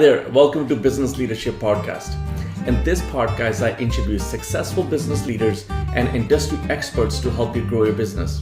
Hi there, welcome to Business Leadership Podcast. In this podcast, I introduce successful business leaders and industry experts to help you grow your business.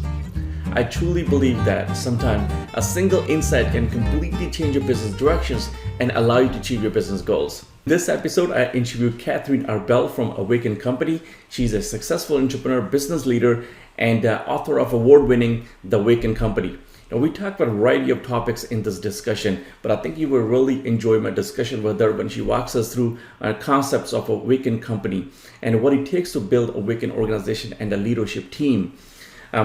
I truly believe that sometimes a single insight can completely change your business directions and allow you to achieve your business goals. In this episode, I interviewed Catherine Arbel from Awaken company. She's a successful entrepreneur, business leader, and author of award-winning The Awaken company. Now, we talked about a variety of topics in this discussion, but I think you will really enjoy my discussion with her when she walks us through concepts of Awaken company and what it takes to build Awaken organization and a leadership team.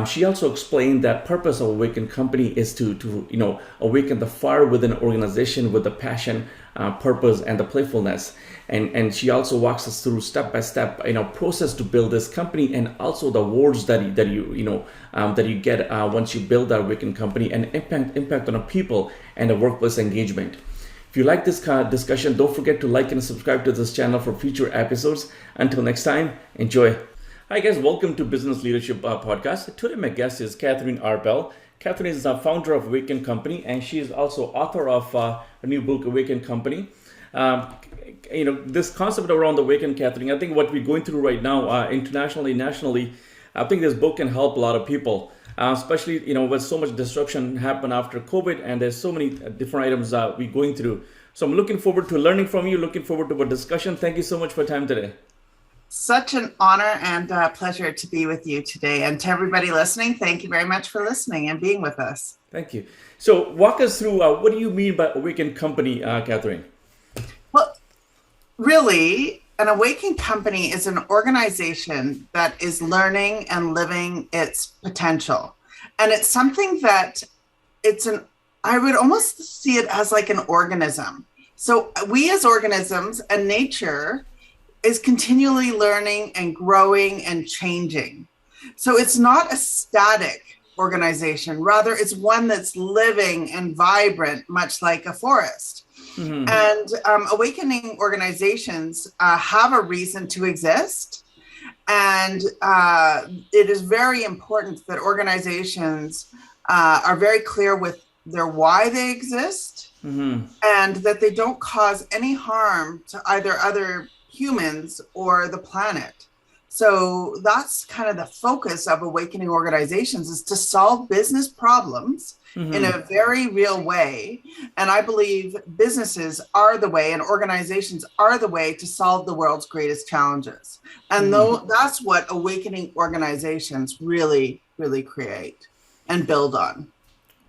She also explained that purpose of Awaken company is to awaken the fire within an organization with the passion, purpose, and the playfulness. And she also walks us through step by step, process to build this company, and also the awards that you get once you build that Awaken company, and impact on the people and the workplace engagement. If you like this discussion, don't forget to like and subscribe to this channel for future episodes. Until next time, enjoy. Hi guys, welcome to Business Leadership Podcast. Today my guest is Catherine Arbel. Catherine is the founder of Awaken company, and she is also author of a new book, Awaken company. This concept around the Awaken, Catherine, I think what we're going through right now, internationally, nationally, I think this book can help a lot of people, especially, with so much disruption happen after COVID, and there's so many different items we're going through. So I'm looking forward to learning from you, looking forward to our discussion. Thank you so much for your time today. Such an honor and pleasure to be with you today. And to everybody listening, thank you very much for listening and being with us. Thank you. So walk us through, what do you mean by Awaken company, Catherine? Well, really, an Awaken company is an organization that is learning and living its potential. And it's something that I would almost see it as like an organism. So we as organisms and nature is continually learning and growing and changing. So it's not a static organization. Rather, it's one that's living and vibrant, much like a forest. Mm-hmm. And awakening organizations have a reason to exist. And it is very important that organizations are very clear with their why they exist, mm-hmm. and that they don't cause any harm to either other humans or the planet. So that's kind of the focus of awakening organizations, is to solve business problems, mm-hmm. in a very real way. And I believe businesses are the way, and organizations are the way to solve the world's greatest challenges. And mm-hmm. That's what awakening organizations really, really create and build on.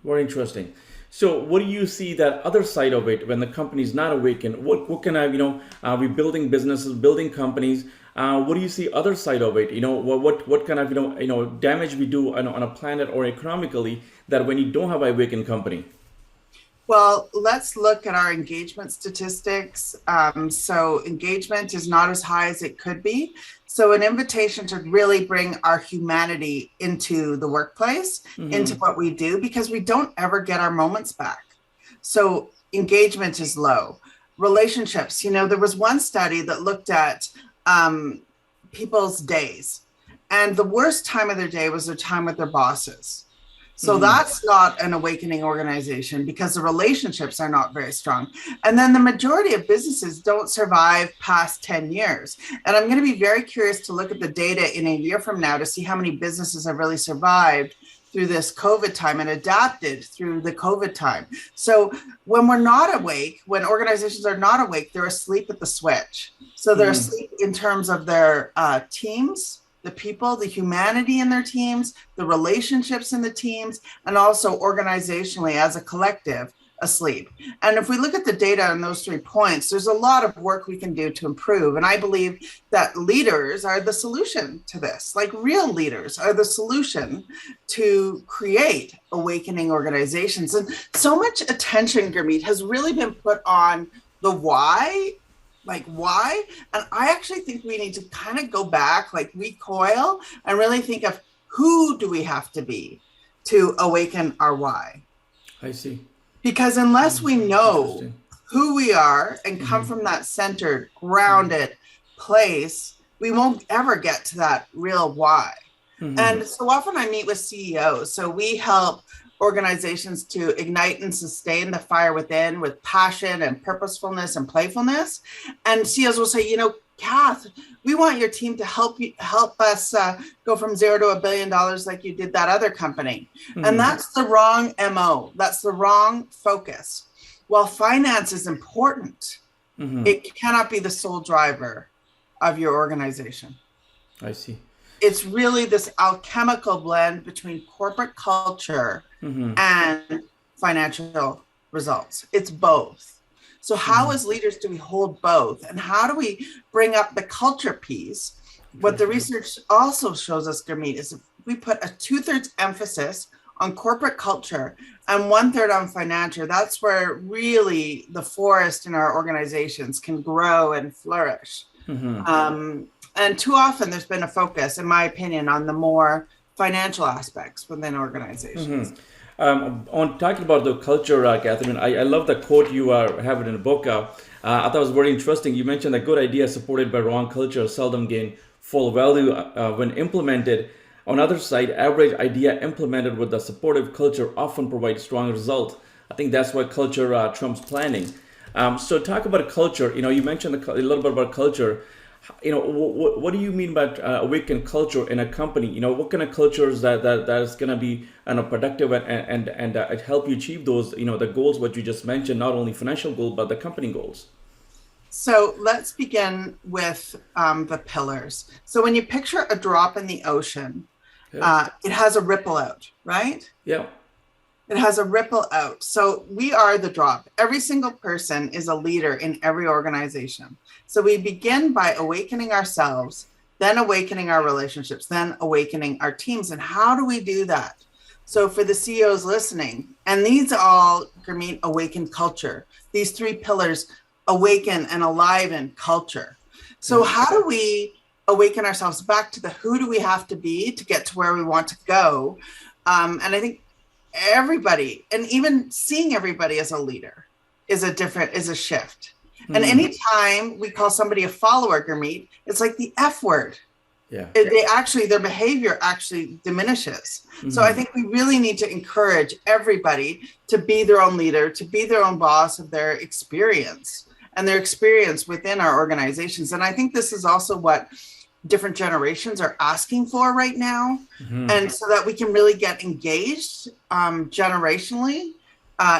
Very interesting. So what do you see that other side of it when the company is not awakened? What can are we building businesses, building companies? What do you see other side of it? What kind of damage we do on a planet or economically that when you don't have an awakened company? Well, let's look at our engagement statistics. So engagement is not as high as it could be. So an invitation to really bring our humanity into the workplace, mm-hmm. into what we do, because we don't ever get our moments back. So engagement is low. Relationships, there was one study that looked at people's days, and the worst time of their day was their time with their bosses. So mm-hmm. that's not an awakening organization, because the relationships are not very strong. And then the majority of businesses don't survive past 10 years. And I'm going to be very curious to look at the data in a year from now to see how many businesses have really survived through this COVID time and adapted through the COVID time. So when we're not awake, when organizations are not awake, they're asleep at the switch. So they're mm-hmm. asleep in terms of their teams, the people, the humanity in their teams, the relationships in the teams, and also organizationally as a collective asleep. And if we look at the data on those 3 points, there's a lot of work we can do to improve. And I believe that leaders are the solution to this. Like, real leaders are the solution to create awakening organizations. And so much attention, Gurmeet, has really been put on the why. Like, why? And I actually think we need to kind of go back, like recoil, and really think of who do we have to be to awaken our why. I see. Because unless we know who we are and come mm-hmm. from that centered, grounded mm-hmm. place, we won't ever get to that real why. Mm-hmm. And so often I meet with CEOs. So we help organizations to ignite and sustain the fire within with passion and purposefulness and playfulness. And CEOs will say, Kath, we want your team to help us go from $0 to $1 billion like you did that other company. Mm-hmm. And that's the wrong MO. That's the wrong focus. While finance is important, mm-hmm. it cannot be the sole driver of your organization. I see. It's really this alchemical blend between corporate culture mm-hmm. and financial results. It's both. So how mm-hmm. as leaders do we hold both? And how do we bring up the culture piece? What the research also shows us, Gurmeet, is if we put a 2/3 emphasis on corporate culture and 1/3 on financial, that's where really the forest in our organizations can grow and flourish. Mm-hmm. And too often there's been a focus, in my opinion, on the more financial aspects within organizations. Mm-hmm. On talking about the culture, Catherine, I love the quote you have it in the book. I thought it was very interesting. You mentioned a good idea supported by wrong culture seldom gain full value when implemented. On the other side, average idea implemented with a supportive culture often provides strong result. I think that's why culture trumps planning. So talk about culture. You mentioned a little bit about culture. What do you mean by awaken culture in a company? What kind of cultures that is going to be productive and help you achieve those, the goals, what you just mentioned, not only financial goals, but the company goals? So let's begin with the pillars. So when you picture a drop in the ocean, it has a ripple out, right? Yeah. It has a ripple out. So we are the drop. Every single person is a leader in every organization. So we begin by awakening ourselves, then awakening our relationships, then awakening our teams. And how do we do that? So for the CEOs listening, and these all, Gurmeet, awaken culture. These 3 pillars, awaken and alive in culture. So how do we awaken ourselves back to the who do we have to be to get to where we want to go? And I think everybody, and even seeing everybody as a leader is a shift. And anytime we call somebody a follower, Gurmeet, it's like the F word. Yeah. Their behavior actually diminishes. Mm-hmm. So I think we really need to encourage everybody to be their own leader, to be their own boss of their experience and their experience within our organizations. And I think this is also what different generations are asking for right now. Mm-hmm. And so that we can really get engaged generationally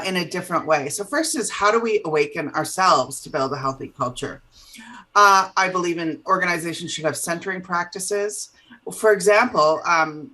in a different way. So first is, how do we awaken ourselves to build a healthy culture? I believe in organizations should have centering practices. For example, an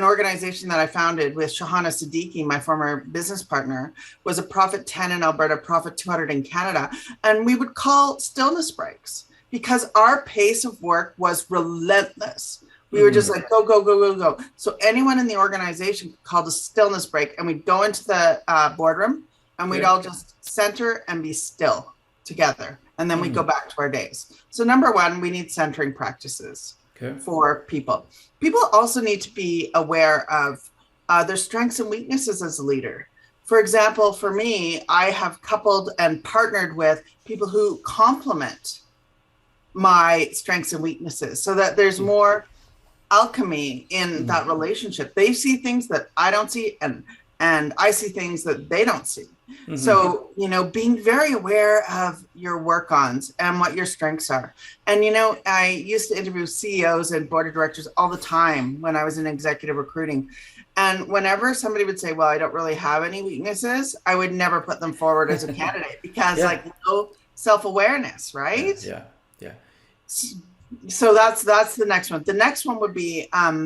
organization that I founded with Shahana Siddiqui, my former business partner, was a Profit 10 in Alberta, Profit 200 in Canada. And we would call stillness breaks because our pace of work was relentless. We were just like, go, go, go, go, go. So anyone in the organization called a stillness break, and we'd go into the boardroom and we'd all just center and be still together. And then we go back to our days. So number one, we need centering practices for people. People also need to be aware of their strengths and weaknesses as a leader. For example, for me, I have coupled and partnered with people who complement my strengths and weaknesses so that there's more alchemy in that relationship. They see things that I don't see, and I see things that they don't see. Mm-hmm. So, being very aware of your work-ons and what your strengths are. And, I used to interview CEOs and board of directors all the time when I was in executive recruiting. And whenever somebody would say, well, I don't really have any weaknesses, I would never put them forward as a candidate because no self-awareness, right? Yeah. So that's the next one. The next one would be, are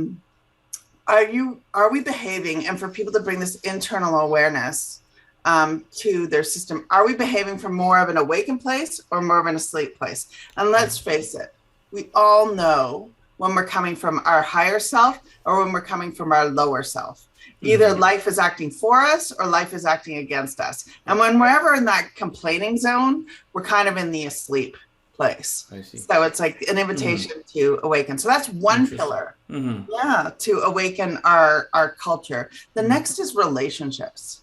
we behaving, and for people to bring this internal awareness to their system, are we behaving from more of an awakened place or more of an asleep place? And let's face it, we all know when we're coming from our higher self or when we're coming from our lower self. Either life is acting for us or life is acting against us. And when we're ever in that complaining zone, we're kind of in the asleep place. I see. So it's like an invitation to awaken. So that's one pillar. To awaken our culture. The next is relationships.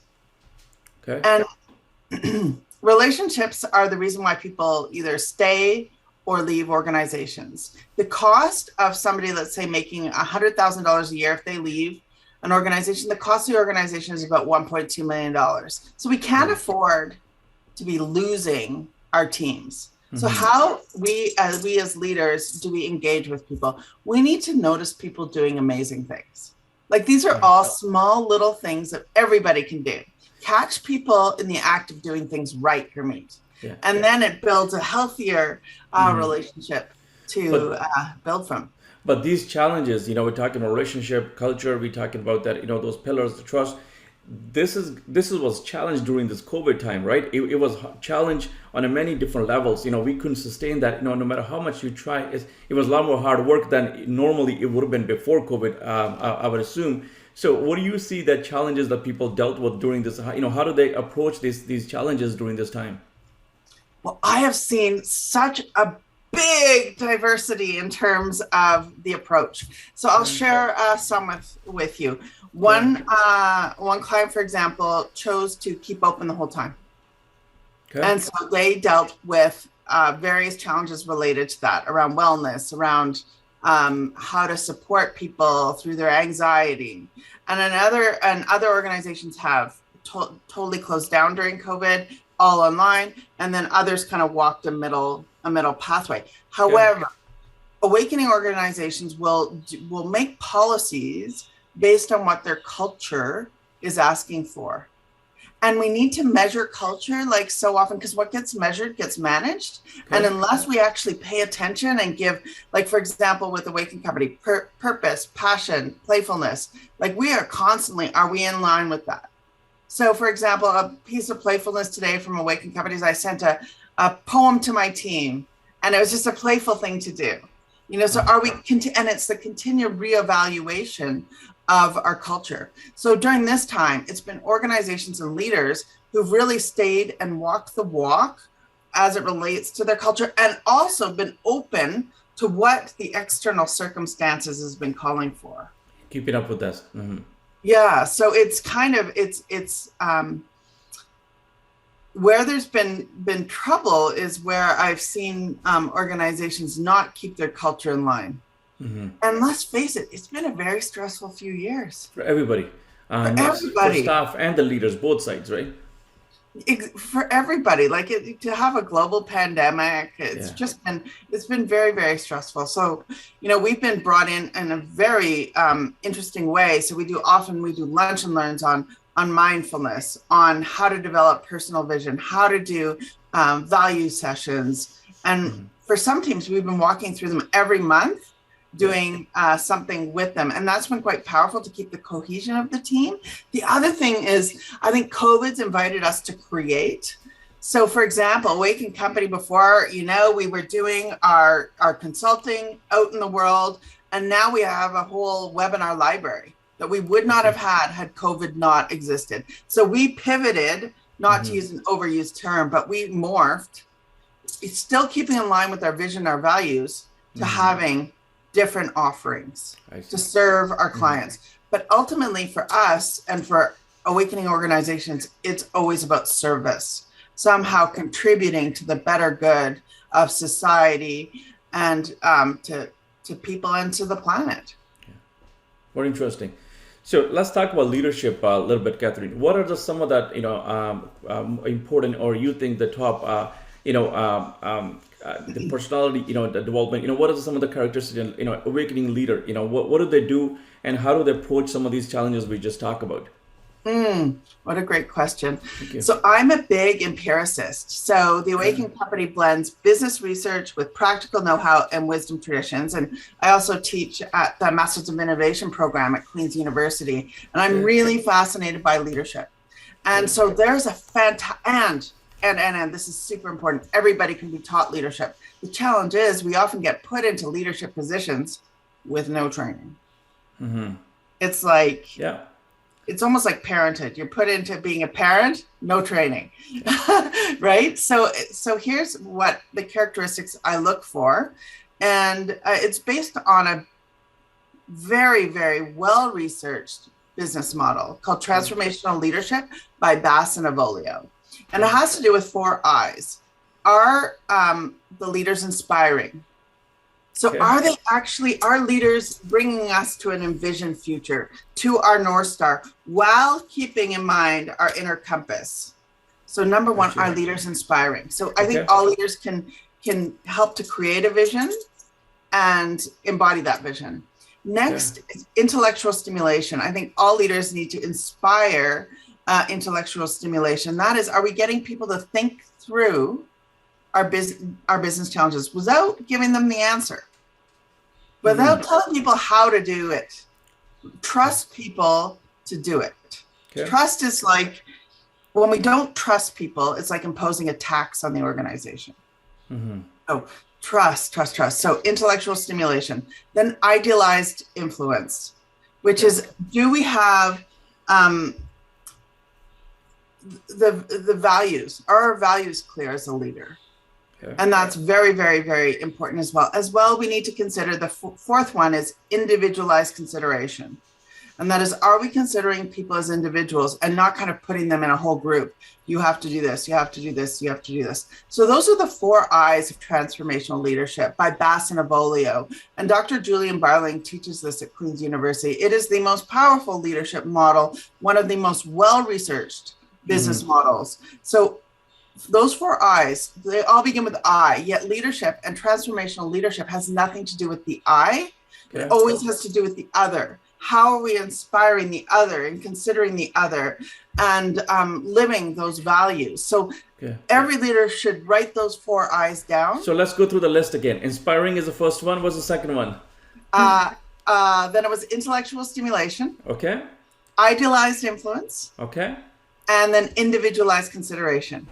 Okay. And relationships are the reason why people either stay or leave organizations. The cost of somebody, let's say, making $100,000 a year if they leave an organization. The cost of the organization is about $1.2 million. So we can't afford to be losing our teams. So how we as leaders do we engage with people? We need to notice people doing amazing things. Like these are all small little things that everybody can do. Catch people in the act of doing things right, Hermeet. And then it builds a healthier relationship to build from. But these challenges, we're talking about relationship, culture, we're talking about that, those pillars, the trust. This was challenged during this COVID time, right? It was challenged on a many different levels. We couldn't sustain that, no matter how much you try. It was a lot more hard work than normally it would have been before COVID, I would assume. So what do you see that challenges that people dealt with during this, how do they approach these challenges during this time? Well, I have seen such a big diversity in terms of the approach. So I'll share some with you. One client, for example, chose to keep open the whole time. And so they dealt with various challenges related to that, around wellness, around how to support people through their anxiety. And other organizations have totally closed down during COVID, all online, and then others kind of walked a middle pathway. However, awakening organizations will make policies based on what their culture is asking for. And we need to measure culture like so often, because what gets measured gets managed. And unless we actually pay attention and give, like, for example, with Awaken Company, purpose, passion, playfulness, like we are constantly, are we in line with that? So for example, a piece of playfulness today from Awaken Companies, I sent a poem to my team, and it was just a playful thing to do. So are we, and it's the continued reevaluation of our culture. So during this time, it's been organizations and leaders who've really stayed and walked the walk as it relates to their culture, and also been open to what the external circumstances has been calling for. Keeping up with this. Yeah, so it's kind of, it's where there's been trouble is where I've seen organizations not keep their culture in line. And let's face it, it's been a very stressful few years. For everybody. For staff and the leaders, both sides, right? For everybody, like to have a global pandemic, it's been very, very stressful. So, we've been brought in a very interesting way. So we do lunch and learns on mindfulness, on how to develop personal vision, how to do value sessions. And for some teams, we've been walking through them every month, doing something with them. And that's been quite powerful to keep the cohesion of the team. The other thing is, I think COVID's invited us to create. So for example, Awaken Company before, we were doing our consulting out in the world, and now we have a whole webinar library that we would not have had COVID not existed. So we pivoted, not to use an overused term, but we morphed. It's still keeping in line with our vision, our values, to having different offerings to serve our clients. But ultimately for us and for awakening organizations, it's always about service, somehow contributing to the better good of society and to people and to the planet. Very interesting. So let's talk about leadership a little bit, Catherine. What are some of that important, or you think the top the personality, the development, what are some of the characteristics, awakening leader, what do they do, and how do they approach some of these challenges we just talked about? What a great question. So I'm a big empiricist. So the Awaken Company blends business research with practical know-how and wisdom traditions. And I also teach at the Masters of Innovation program at Queen's University. And I'm really fascinated by leadership. And so there's a fantastic, and this is super important, everybody can be taught leadership. The challenge is we often get put into leadership positions with no training. It's like, it's almost like parenthood. You're put into being a parent, no training, right? So here's what the characteristics I look for. And it's based on a very, very well-researched business model called Transformational Leadership by Bass and Avolio. And it has to do with 4 I's. Are the leaders inspiring? So are they actually our leaders bringing us to an envisioned future, to our North Star, while keeping in mind our inner compass? So number one, are leaders inspiring? So I think all leaders can help to create a vision and embody that vision. Next is intellectual stimulation. I think all leaders need to inspire intellectual stimulation. That is, are we getting people to think through our business challenges without giving them the answer, without telling people how to do it? Trust people to do it. Trust is like, when we don't trust people, it's like imposing a tax on the organization. So trust. So intellectual stimulation. Then idealized influence, which is, do we have the values? Are our values clear as a leader? And that's very, very, very important as well. As well, we need to consider the fourth one is individualized consideration. And that is, are we considering people as individuals and not kind of putting them in a whole group? You have to do this, you have to do this, you have to do this. So those are the 4 I's of transformational leadership by Bass and Avolio. And Dr. Julian Barling teaches this at Queen's University. It is the most powerful leadership model, one of the most well-researched business models. So those 4 I's, they all begin with I, yet leadership and transformational leadership has nothing to do with the I. It always has to do with the other. How are we inspiring the other and considering the other and living those values? So every leader should write those 4 I's down. So let's go through the list again. Inspiring is the first one. What's the second one? Then it was intellectual stimulation. Okay. Idealized influence. Okay. And then individualized consideration.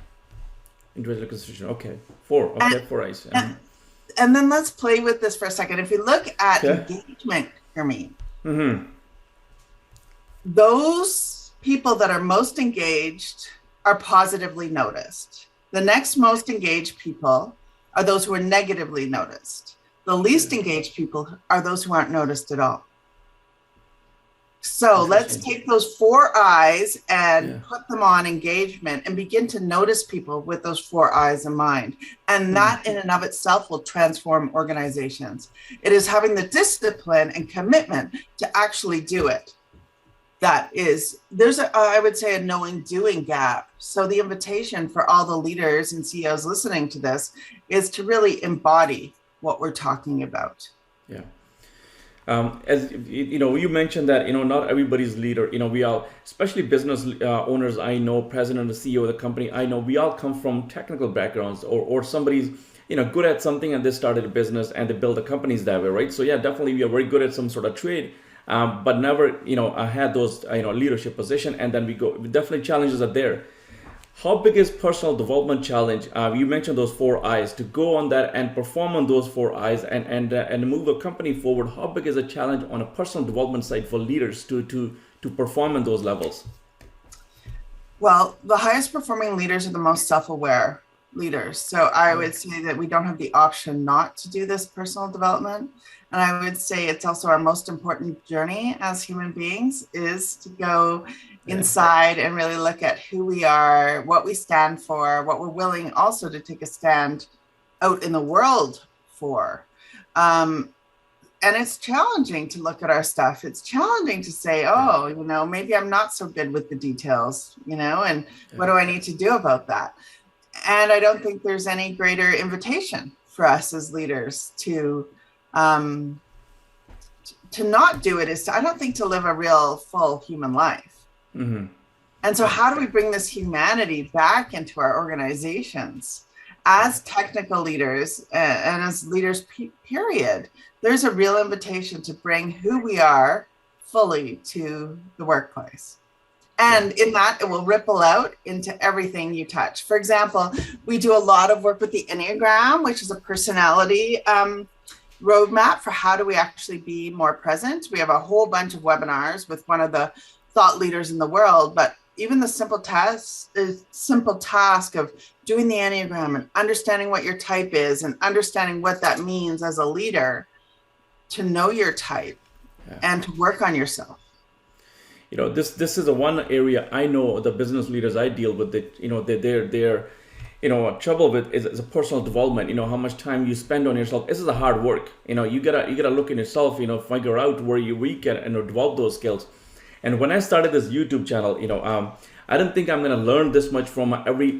Individual consideration. Okay. 4. Okay. 4 I's. And then let's play with this for a second. If you look at engagement, Hermine, those people that are most engaged are positively noticed. The next most engaged people are those who are negatively noticed. The least engaged people are those who aren't noticed at all. So let's take those 4 I's and put them on engagement and begin to notice people with those 4 I's in mind. And that in and of itself will transform organizations. It is having the discipline and commitment to actually do it. That is, there's I would say a knowing doing gap. So the invitation for all the leaders and CEOs listening to this is to really embody what we're talking about. Yeah. As you know, you mentioned that, not everybody's leader. We all, especially business owners, I know, president or CEO of the company, I know, we all come from technical backgrounds, or somebody's, good at something and they started a business and they build the companies that way, right? So yeah, definitely we are very good at some sort of trade, but never, had those, leadership position. And then definitely challenges are there. How big is personal development challenge? You mentioned those 4 I's, to go on that and perform on those 4 I's and move a company forward. How big is a challenge on a personal development side for leaders to perform in those levels? Well, the highest performing leaders are the most self-aware leaders. So I would say that we don't have the option not to do this personal development. And I would say it's also our most important journey as human beings, is to go inside and really look at who we are, what we stand for, what we're willing also to take a stand out in the world for. And it's challenging to look at our stuff. It's challenging to say, maybe I'm not so good with the details, and what do I need to do about that? And I don't think there's any greater invitation for us as leaders to not do it, I don't think, to live a real full human life. And so how do we bring this humanity back into our organizations as technical leaders and as leaders, period? There's a real invitation to bring who we are fully to the workplace. And in that, it will ripple out into everything you touch. For example, we do a lot of work with the Enneagram, which is a personality roadmap for how do we actually be more present. We have a whole bunch of webinars with one of the thought leaders in the world, but even the simple task of doing the Enneagram and understanding what your type is and understanding what that means as a leader, to know your type and to work on yourself. This is the one area I know the business leaders I deal with, that they're trouble with is a personal development. How much time you spend on yourself. This is a hard work. You gotta look in yourself. Figure out where you're weak and develop those skills. And when I started this YouTube channel, I didn't think I'm gonna learn this much from every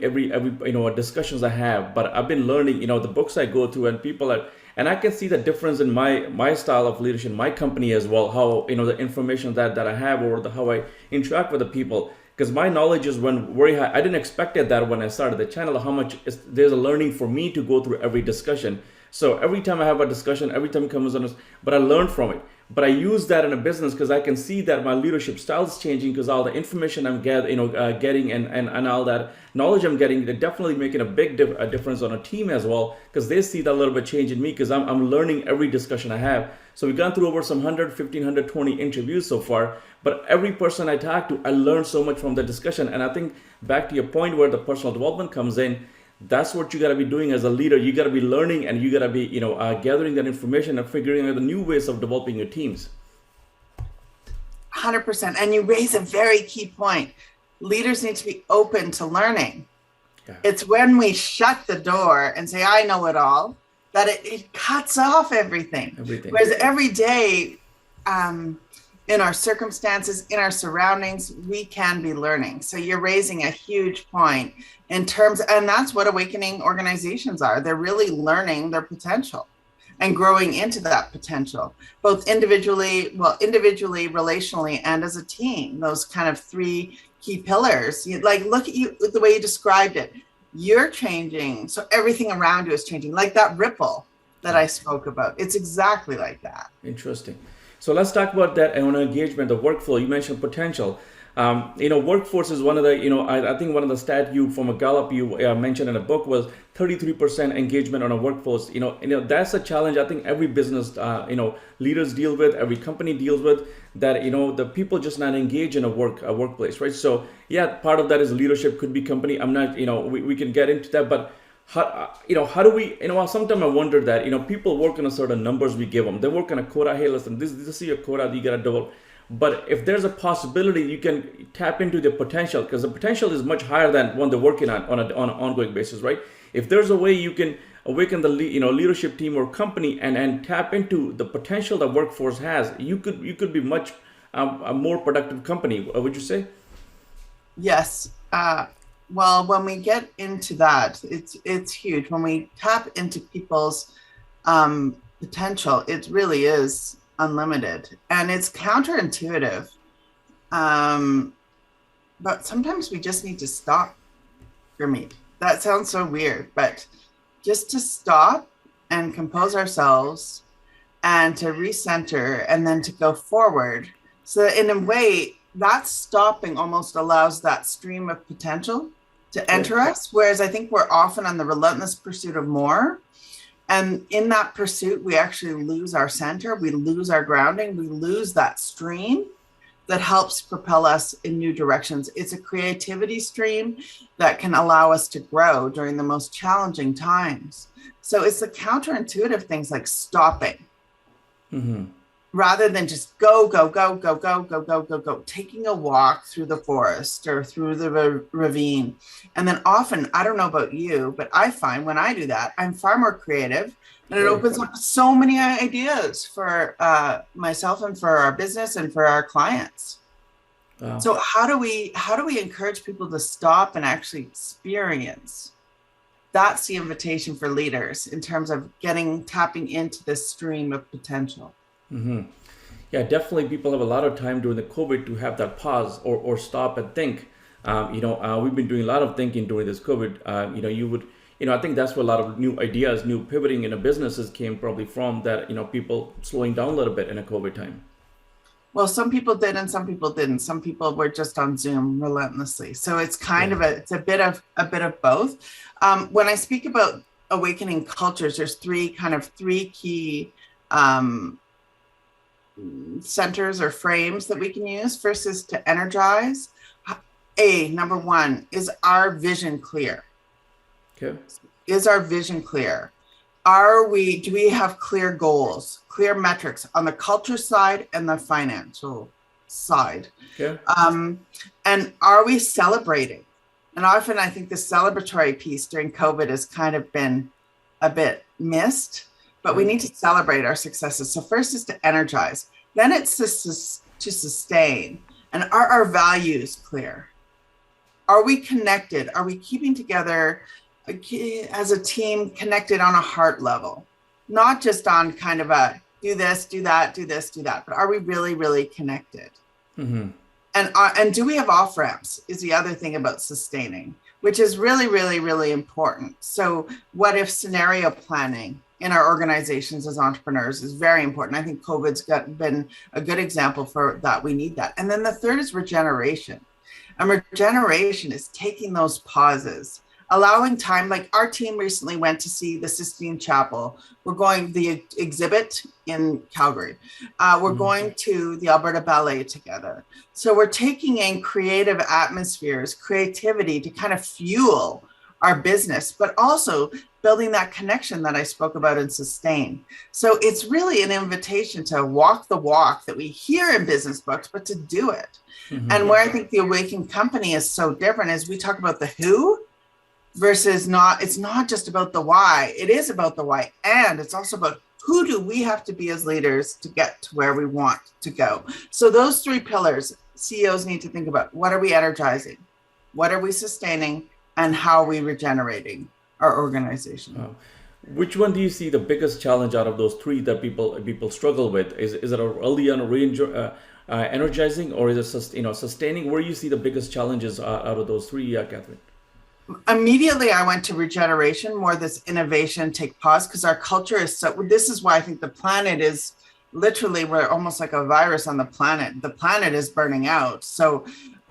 discussions I have. But I've been learning. The books I go through and people are. And I can see the difference in my style of leadership, my company as well. How the information that I have, or how I interact with the people. Because my knowledge is very high. I didn't expect that when I started the channel, how much there's a learning for me to go through every discussion. So every time I have a discussion, every time it comes on, but I learn from it. But I use that in a business because I can see that my leadership style is changing because all the information I'm getting and all that knowledge I'm getting, they're definitely making a big difference on a team as well, because they see that little bit change in me because I'm learning every discussion I have. So we've gone through over some 120 interviews so far, but every person I talk to, I learn so much from the discussion. And I think back to your point where the personal development comes in, that's what you got to be doing as a leader. You got to be learning, and you got to be gathering that information and figuring out the new ways of developing your teams. 100%. And you raise a very key point. Leaders need to be open to learning. Yeah. It's when we shut the door and say, I know it all, that it cuts off everything. Whereas every day, in our circumstances, in our surroundings, we can be learning. So you're raising a huge point in terms, and that's what awakening organizations are. They're really learning their potential and growing into that potential, both individually, relationally, and as a team. Those kind of three key pillars. Look at you, the way you described it. You're changing, so everything around you is changing, like that ripple that I spoke about. It's exactly like that. Interesting. So let's talk about that on engagement, the workflow. You mentioned potential. Workforce is one of the, I think one of the stat from a Gallup you mentioned in a book was 33% engagement on a workforce. That's a challenge I think every business, leaders deal with, every company deals with, that, the people just not engage in a workplace, right? So yeah, part of that is leadership, could be company. I'm not, we can get into that, but how do we, sometimes I wonder that, people work on a certain numbers we give them. They work on a quota. Hey, listen, this is your quota that you got to develop. But if there's a possibility, you can tap into the potential, because the potential is much higher than one they're working on an ongoing basis, right? If there's a way you can awaken the leadership team or company and tap into the potential that workforce has, you could be much a more productive company. Would you say? Yes. Well, when we get into that, it's huge. When we tap into people's potential, it really is unlimited, and it's counterintuitive. But sometimes we just need to stop. For me, that sounds so weird, but just to stop and compose ourselves and to recenter and then to go forward. So in a way, that stopping almost allows that stream of potential to enter us, whereas I think we're often on the relentless pursuit of more. And in that pursuit, we actually lose our center, we lose our grounding, we lose that stream that helps propel us in new directions. It's a creativity stream that can allow us to grow during the most challenging times. So it's the counterintuitive things like stopping. Mm-hmm. Rather than just go, taking a walk through the forest or through the ravine. And then often, I don't know about you, but I find when I do that, I'm far more creative, and it opens up so many ideas for myself and for our business and for our clients. Wow. So how do we encourage people to stop and actually experience? That's the invitation for leaders in terms of tapping into this stream of potential. Mm-hmm. Yeah, definitely. People have a lot of time during the COVID to have that pause or stop and think. We've been doing a lot of thinking during this COVID. I think that's where a lot of new ideas, new pivoting in a businesses came probably from, that, people slowing down a little bit in a COVID time. Well, some people did and some people didn't. Some people were just on Zoom relentlessly. So it's kind of a bit of both. When I speak about awakening cultures, there's three key centers or frames that we can use. First is to energize. Number one, is our vision clear? Okay. Is our vision clear? Do we have clear goals, clear metrics on the culture side and the financial side? Okay. And are we celebrating? And often I think the celebratory piece during COVID has kind of been a bit missed, but we need to celebrate our successes. So first is to energize, then it's to sustain. And are our values clear? Are we connected? Are we keeping together as a team, connected on a heart level? Not just on kind of a do this, do that, do this, do that, but are we really, really connected? Mm-hmm. And do we have off ramps is the other thing about sustaining, which is really, really, really important. So what if scenario planning in our organizations as entrepreneurs is very important. I think COVID's been a good example for that. We need that. And then the third is regeneration. And regeneration is taking those pauses, allowing time. Like our team recently went to see the Sistine Chapel. We're going the exhibit in Calgary. We're going to the Alberta Ballet together. So we're taking in creative atmospheres, creativity to kind of fuel our business, but also building that connection that I spoke about and sustain. So it's really an invitation to walk the walk that we hear in business books, but to do it. Mm-hmm. And where I think the Awaken company is so different is we talk about the who versus it's not just about the why. It is about the why. And it's also about who do we have to be as leaders to get to where we want to go. So those three pillars, CEOs need to think about: what are we energizing? What are we sustaining? And how are we regenerating our organization? Which one do you see the biggest challenge out of those three that people struggle with? Is it early on energizing, or is it sustaining? Where do you see the biggest challenges out of those three, Catherine? Immediately, I went to regeneration, more this innovation, take pause, because our culture is so. This is why I think the planet is literally, we're almost like a virus on the planet. The planet is burning out. So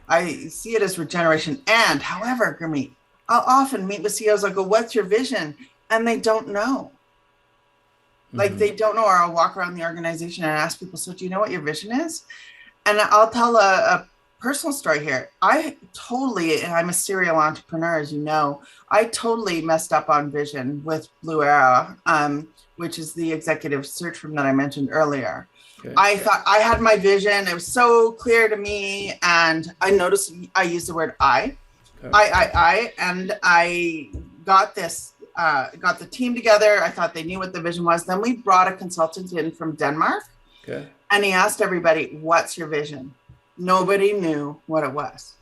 I see it as regeneration. And however, Gurmeet, I'll often meet with CEOs. I'll go, what's your vision? And they don't know. Like they don't know. Or I'll walk around the organization and ask people, so do you know what your vision is? And I'll tell a personal story here. And I'm a serial entrepreneur, as you know, I totally messed up on vision with BluEra, which is the executive search firm that I mentioned earlier. Okay. I thought I had my vision. It was so clear to me. And I noticed I used the word I. Okay. And I got the team together. I thought they knew what the vision was. Then we brought a consultant in from Denmark. Okay. And he asked everybody, what's your vision? Nobody knew what it was.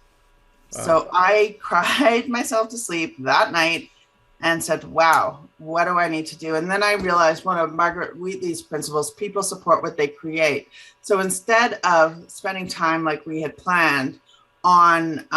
Wow. So I cried myself to sleep that night and said, wow, what do I need to do? And then I realized one of Margaret Wheatley's principles: people support what they create. So instead of spending time like we had planned on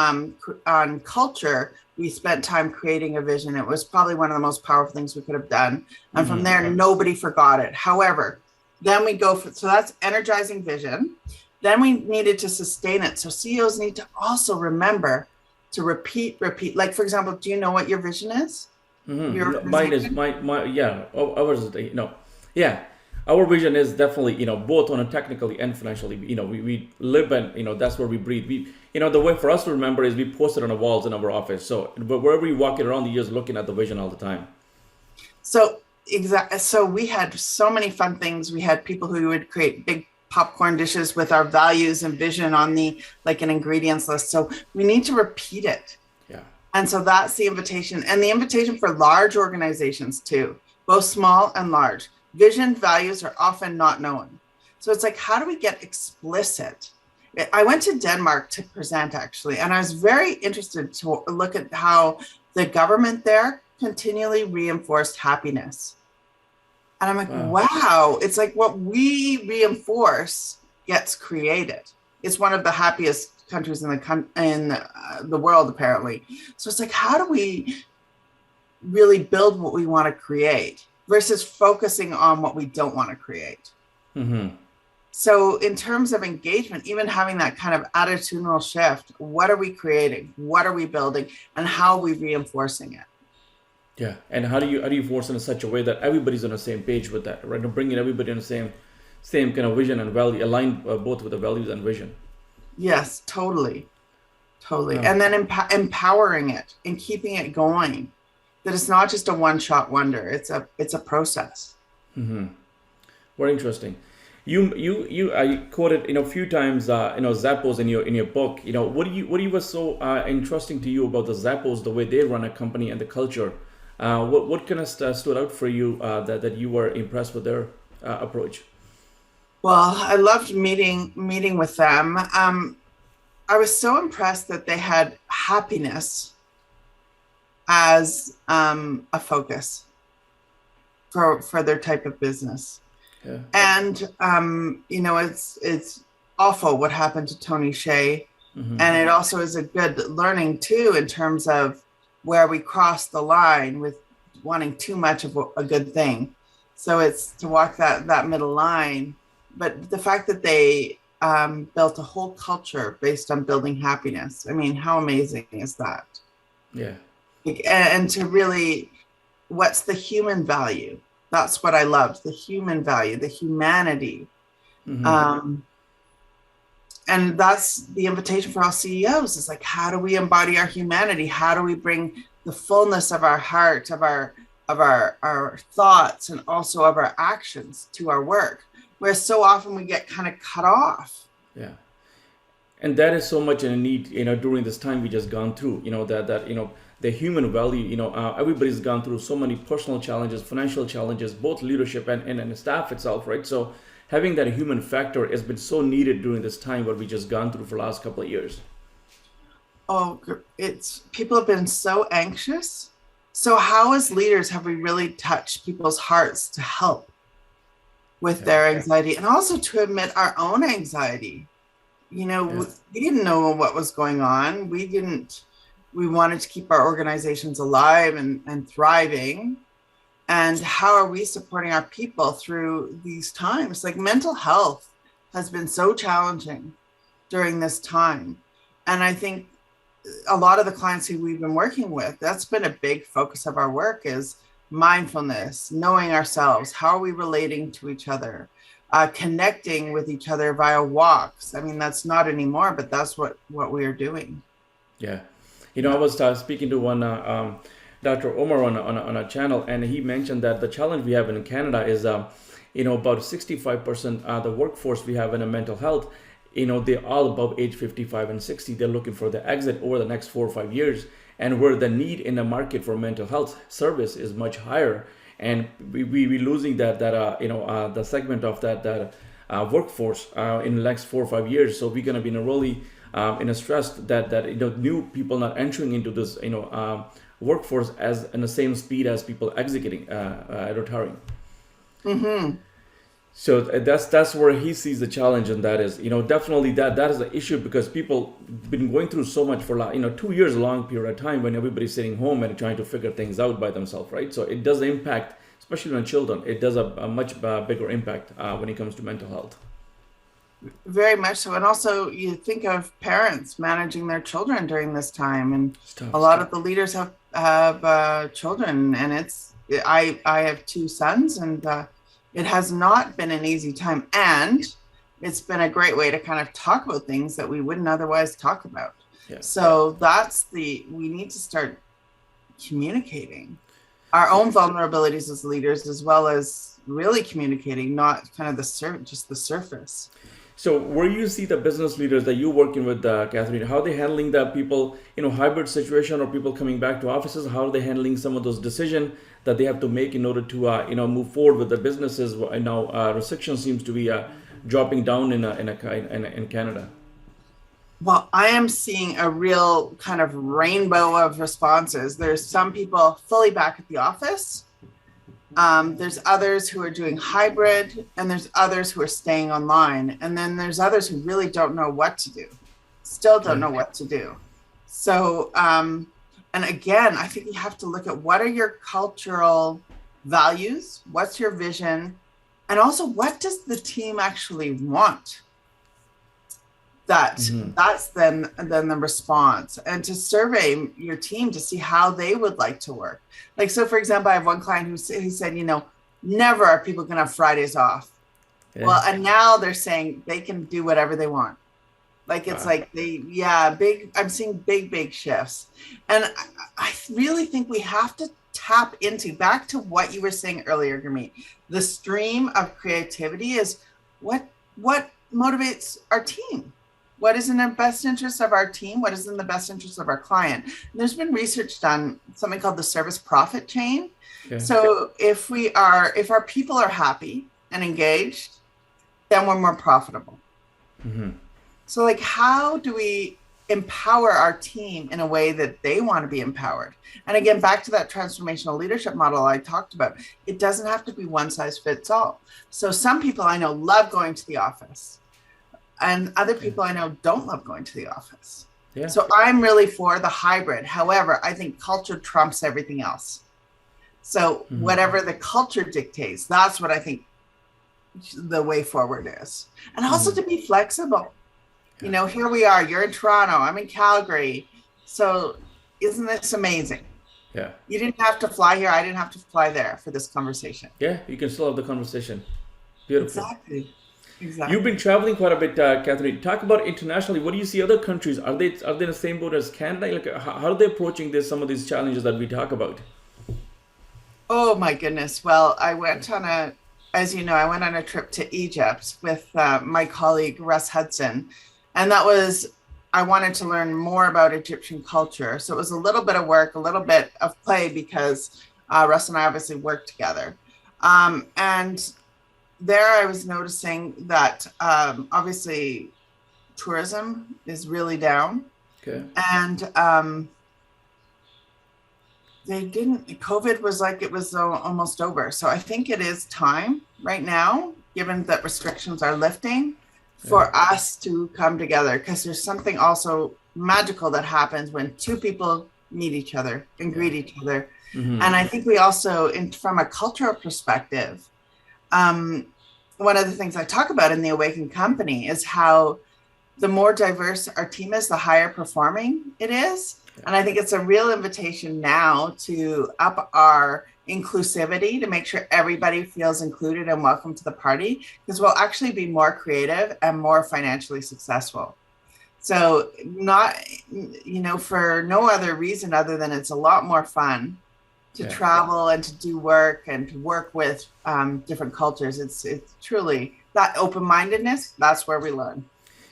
culture, we spent time creating a vision. It was probably one of the most powerful things we could have done. And from there, nobody forgot it. However, then we so that's energizing vision. Then we needed to sustain it. So CEOs need to also remember to repeat. Like, for example, do you know what your vision is? Mm-hmm. Mine is ours is, our vision is definitely, both on a technically and financially, we live and, that's where we breathe. The way for us to remember is we post it on the walls in our office. So, but wherever you walk it around, you're just looking at the vision all the time. So, exactly. So we had so many fun things. We had people who would create big popcorn dishes with our values and vision on an ingredients list. So we need to repeat it. Yeah. And so that's the invitation, and the invitation for large organizations too, both small and large. Vision, values are often not known. So it's like, how do we get explicit? I went to Denmark to present actually, and I was very interested to look at how the government there continually reinforced happiness. And I'm like, wow, it's like what we reinforce gets created. It's one of the happiest countries in the world, apparently. So it's like, how do we really build what we want to create versus focusing on what we don't want to create? Mm-hmm. So in terms of engagement, even having that kind of attitudinal shift, what are we creating? What are we building? And how are we reinforcing it? Yeah, and how do you force it in such a way that everybody's on the same page with that, right? And bringing everybody on the same kind of vision and value, aligned both with the values and vision. Yes, totally. And then empowering it and keeping it going. That it's not just a one-shot wonder. It's a process. Mm-hmm. Very interesting. I quoted a few times Zappos in your book. What was so interesting to you about the Zappos, the way they run a company and the culture? What kind of stood out for you that you were impressed with their approach? Well, I loved meeting with them. I was so impressed that they had happiness as a focus for their type of business. Yeah. And it's awful what happened to Tony Hsieh. And it also is a good learning too, in terms of where we cross the line with wanting too much of a good thing. So it's to walk that middle line. But the fact that they built a whole culture based on building happiness, I mean, how amazing is that? Yeah. And to really, what's the human value? That's what I loved, the human value, the humanity. And that's the invitation for all CEOs, is like, how do we embody our humanity? How do we bring the fullness of our heart, of our thoughts, and also of our actions to our work, where so often we get kind of cut off. Yeah. And that is so much in a need, during this time we just gone through, the human value, everybody's gone through so many personal challenges, financial challenges, both leadership and the staff itself, right? So having that human factor has been so needed during this time what we just gone through for the last couple of years. Oh, people have been so anxious. So how as leaders have we really touched people's hearts to help with their anxiety, and also to admit our own anxiety? We didn't know what was going on. We wanted to keep our organizations alive and thriving. And how are we supporting our people through these times? Like, mental health has been so challenging during this time. And I think a lot of the clients who we've been working with, that's been a big focus of our work, is mindfulness, knowing ourselves. How are we relating to each other? Connecting with each other via walks. I mean, that's not anymore, but that's what we are doing. Yeah. I was speaking to one Dr. Omar on a channel, and he mentioned that the challenge we have in Canada is, about 65% the workforce we have in a mental health, they're all above age 55 and 60. They're looking for the exit over the next 4 or 5 years, and where the need in the market for mental health service is much higher. And we losing the segment of that workforce in the next 4 or 5 years. So we're going to be in a really in a stress that new people not entering into this workforce as in the same speed as people exiting, retiring. So that's where he sees the challenge, and that is definitely that is the issue, because people been going through so much for 2 years, a long period of time, when everybody's sitting home and trying to figure things out by themselves, right? So it does impact, especially on children. It does a much bigger impact when it comes to mental health. Very much so. And also, you think of parents managing their children during this time, and a lot of the leaders have children, and I have 2 sons, and it has not been an easy time, and it's been a great way to kind of talk about things that we wouldn't otherwise talk about. Yeah. So we need to start communicating our own vulnerabilities as leaders, as well as really communicating, not kind of just the surface. So where you see the business leaders that you're working with, Catherine, how are they handling the people, hybrid situation, or people coming back to offices? How are they handling some of those decisions that they have to make in order to, move forward with the businesses? Now, restriction seems to be dropping down in Canada. Well, I am seeing a real kind of rainbow of responses. There's some people fully back at the office. There's others who are doing hybrid, and there's others who are staying online. And then there's others who really don't know what to do, still don't know what to do. So, and again, I think you have to look at what are your cultural values, what's your vision, and also what does the team actually want? That's then the response, and to survey your team to see how they would like to work. Like, so for example, I have one client who said, never are people going to have Fridays off. Yeah. Well, and now they're saying they can do whatever they want. Like, it's like I'm seeing big shifts. And I really think we have to tap into, back to what you were saying earlier, Gurmeet, the stream of creativity is what motivates our team? What is in the best interest of our team? What is in the best interest of our client? And there's been research done, something called the service profit chain. Okay. So if our people are happy and engaged, then we're more profitable. Mm-hmm. So like, how do we empower our team in a way that they want to be empowered? And again, back to that transformational leadership model I talked about, it doesn't have to be one size fits all. So some people I know love going to the office, and other people I know don't love going to the office. Yeah. So I'm really for the hybrid. However, I think culture trumps everything else. So whatever the culture dictates, that's what I think the way forward is. And also to be flexible. You know, here we are, you're in Toronto, I'm in Calgary. So isn't this amazing? Yeah. You didn't have to fly here. I didn't have to fly there for this conversation. Yeah, you can still have the conversation. Beautiful. Exactly. You've been traveling quite a bit, Catherine. Talk about internationally. What do you see other countries? Are they in the same boat as Canada? Like, how are they approaching some of these challenges that we talk about? Oh my goodness. Well, I went on a trip to Egypt with my colleague Russ Hudson. And I wanted to learn more about Egyptian culture. So it was a little bit of work, a little bit of play, because Russ and I obviously worked together. And there I was noticing that obviously tourism is really down. Okay. And COVID was like, it was almost over. So I think it is time right now, given that restrictions are lifting, for us to come together, because there's something also magical that happens when two people meet each other and greet each other. Mm-hmm. And I think we also, from a cultural perspective, one of the things I talk about in the Awaken company is how the more diverse our team is, the higher performing it is. And I think it's a real invitation now to up our inclusivity, to make sure everybody feels included and welcome to the party, because we'll actually be more creative and more financially successful. So not, for no other reason other than it's a lot more fun to travel and to do work and to work with different cultures. It's truly that open-mindedness. That's where we learn.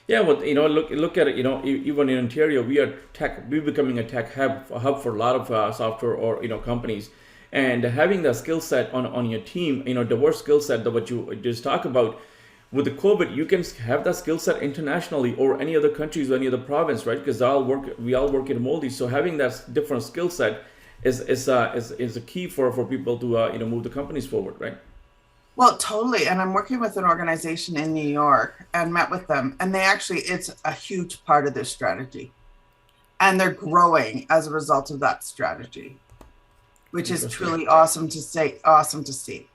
Yeah, well, look at it. Even in Ontario, we're becoming a tech hub for a lot of software or companies, and having that skill set on your team, diverse skill set that what you just talk about. With the COVID, you can have that skill set internationally or any other countries or any other province, right? Because we all work in Moldy, so having that different skill set is a key for people to move the companies forward, right? Well, totally. And I'm working with an organization in New York and met with them. And it's a huge part of their strategy. And they're growing as a result of that strategy, which is truly awesome to see.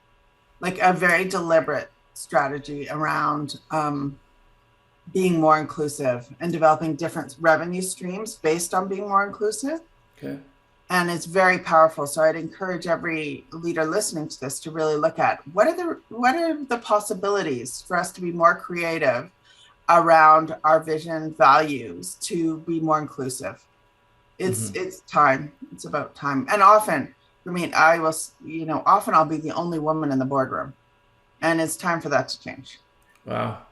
Like a very deliberate strategy around being more inclusive and developing different revenue streams based on being more inclusive. Okay. And it's very powerful. So I'd encourage every leader listening to this to really look at what are the possibilities for us to be more creative around our vision, values, to be more inclusive. It's time. It's about time. And often, often I'll be the only woman in the boardroom, and it's time for that to change. Wow.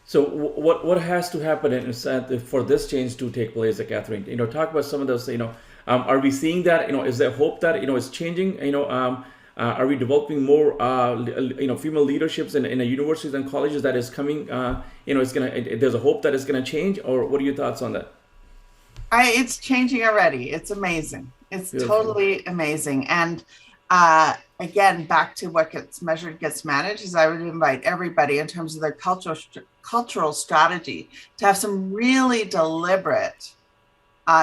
So what has to happen for this change to take place, Catherine? Talk about some of those. Are we seeing that? Is there hope that it's changing? Are we developing more female leaderships in universities and colleges that is coming? There's a hope that it's gonna change, or what are your thoughts on that? It's changing already. It's amazing. It's beautiful. Totally amazing. And again, back to what gets measured gets managed, is I would invite everybody in terms of their cultural strategy to have some really deliberate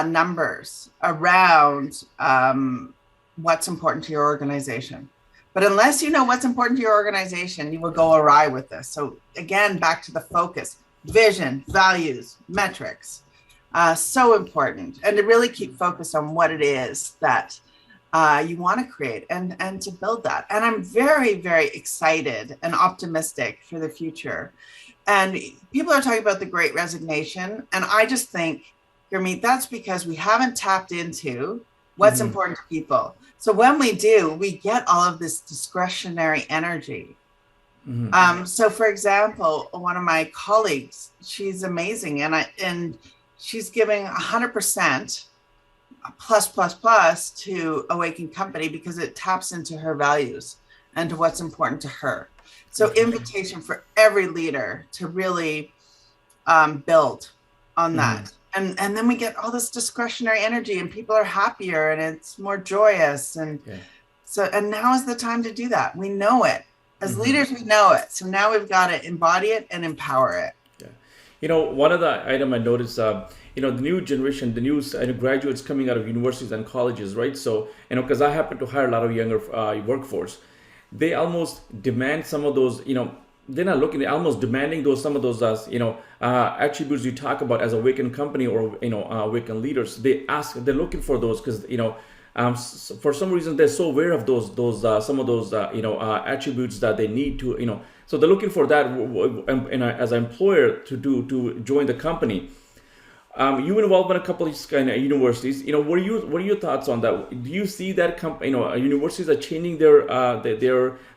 numbers around what's important to your organization. But unless you know what's important to your organization, you will go awry with this. So again, back to the focus, vision, values, metrics, so important. And to really keep focused on what it is that you want to create and to build that. And I'm very, very excited and optimistic for the future. And people are talking about the Great Resignation. And I just think, Gurmeet, that's because we haven't tapped into what's important to people. So when we do, we get all of this discretionary energy So for example, one of my colleagues, she's amazing, and she's giving 100% plus to Awaken Company because it taps into her values and to what's important to her. So invitation for every leader to really build on that. And then we get all this discretionary energy and people are happier and it's more joyous. And and now is the time to do that. We know it. As leaders, we know it. So now we've got to embody it and empower it. Yeah. One of the item I noticed, the new generation, the new graduates coming out of universities and colleges, right? So, because I happen to hire a lot of younger workforce, they almost demand some of those, they're not looking, they're almost demanding some of those, attributes you talk about as Awaken company or, Awaken leaders. They're looking for those because, for some reason they're so aware of some of those attributes that they need to, so they're looking for that as an employer to join the company. You involved in a couple of these kind of universities. What are your thoughts on that? Do you see that universities are changing their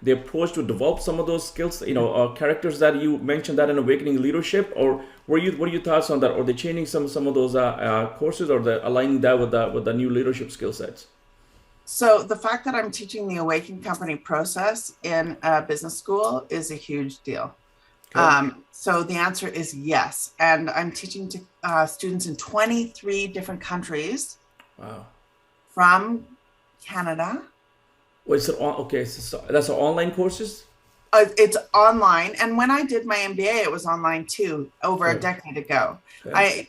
approach to develop some of those skills, characters that you mentioned that in Awakening Leadership, or what are your thoughts on that? Are they changing some of those courses, or they're aligning that with the new leadership skill sets? So the fact that I'm teaching the Awaken Company process in a business school is a huge deal. Okay. So the answer is yes. And I'm teaching to students in 23 different countries. Wow. From Canada. Wait, so that's online courses? It's online. And when I did my MBA, it was online too, over a decade ago. Okay.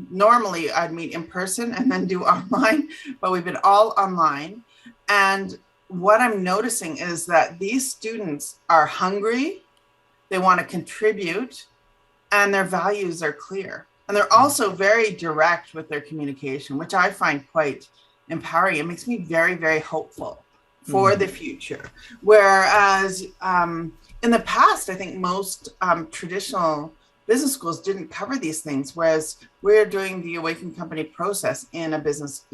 Normally I'd meet in person and then do online, but we've been all online. And what I'm noticing is that these students are hungry. They want to contribute, and their values are clear. And they're also very direct with their communication, which I find quite empowering. It makes me very, very hopeful for the future. Whereas in the past, I think most traditional business schools didn't cover these things, whereas we're doing the Awaken Company process in business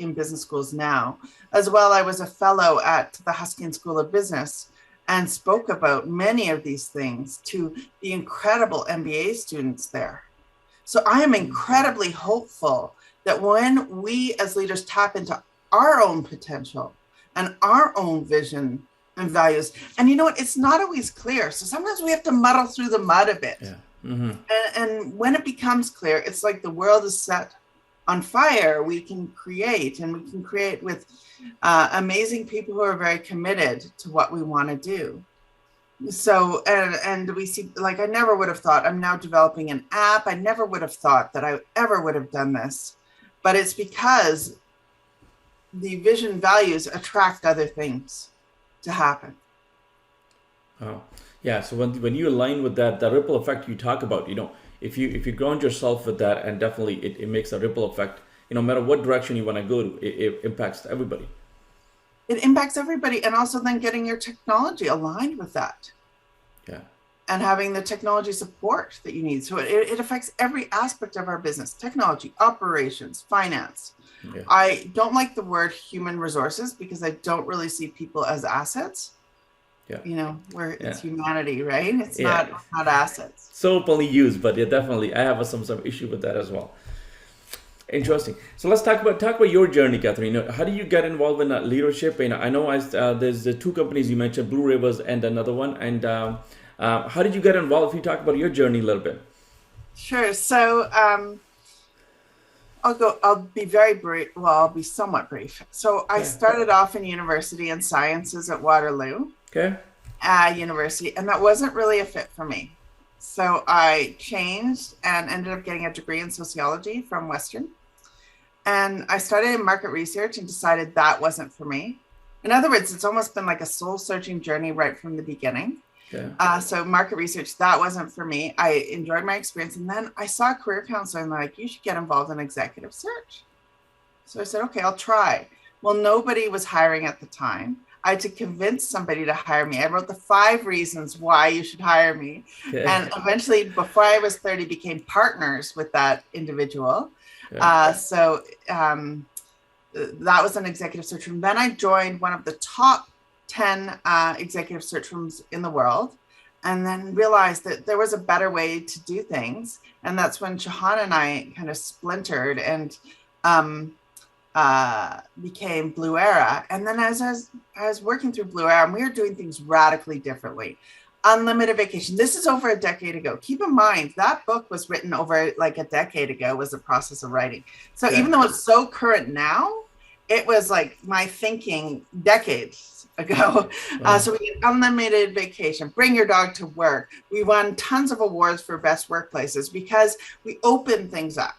schools now. As well, I was a fellow at the Huskin School of Business and spoke about many of these things to the incredible MBA students there. So I am incredibly hopeful that when we as leaders tap into our own potential and our own vision and values, and it's not always clear. So sometimes we have to muddle through the mud a bit. Yeah. And when it becomes clear, it's like the world is set on fire. We can create, and we can create with amazing people who are very committed to what we want to do. So, and we see, like, I never would have thought, I'm now developing an app. I never would have thought that I ever would have done this, but it's because the vision values attract other things to happen. Oh, yeah. So when you align with that, the ripple effect you talk about, if you ground yourself with that, and definitely it makes a ripple effect. No matter what direction you want to go to, it impacts everybody. It impacts everybody, and also then getting your technology aligned with that. Yeah. And having the technology support that you need. So it affects every aspect of our business: technology, operations, finance. Yeah. I don't like the word human resources because I don't really see people as assets. Yeah. Where it's humanity, right? It's not assets. So openly used, but definitely I have some issue with that as well. Interesting. So let's talk about your journey, Catherine. How do you get involved in leadership? I know there's the two companies you mentioned, BluEra and another one. And how did you get involved? If you talk about your journey a little bit. Sure. So I'll be very brief. Well, I'll be somewhat brief. So I started off in university in sciences at Waterloo. Okay. University, and that wasn't really a fit for me. So I changed and ended up getting a degree in sociology from Western. And I started in market research and decided that wasn't for me. In other words, it's almost been like a soul searching journey right from the beginning. Yeah. So market research, that wasn't for me. I enjoyed my experience. And then I saw a career counselor and like, you should get involved in executive search. So I said, okay, I'll try. Well, nobody was hiring at the time. I had to convince somebody to hire me. I wrote the 5 reasons why you should hire me. Okay. And eventually, before I was 30, became partners with that individual. Yeah. So that was an executive search. And then I joined one of the top 10 executive search firms in the world, and then realized that there was a better way to do things. And that's when Shahan and I kind of splintered and became BluEra. And then as I was working through BluEra, and we were doing things radically differently. Unlimited vacation. This is over a decade ago. Keep in mind that book was written over like a decade ago, was the process of writing. So even though it's so current now, it was like my thinking decades ago. Wow. So we did unlimited vacation, bring your dog to work. We won tons of awards for best workplaces because we opened things up.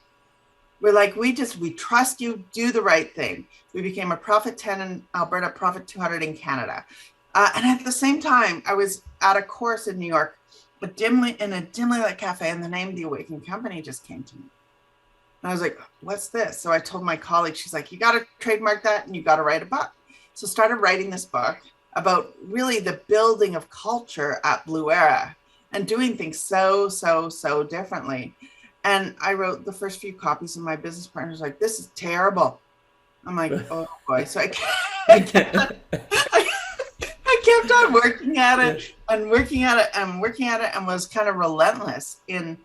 We're like, we trust you, do the right thing. We became a Profit 10 in Alberta, Profit 200 in Canada. And at the same time, I was at a course in New York, but in a dimly lit cafe, and the name of the Awaken company just came to me. And I was like, what's this? So I told my colleague, she's like, you got to trademark that and you got to write a book. So started writing this book about really the building of culture at BluEra and doing things so differently. And I wrote the first few copies, and my business partner was like, this is terrible. I'm like, oh boy. So I kept on working at it and working at it and was kind of relentless in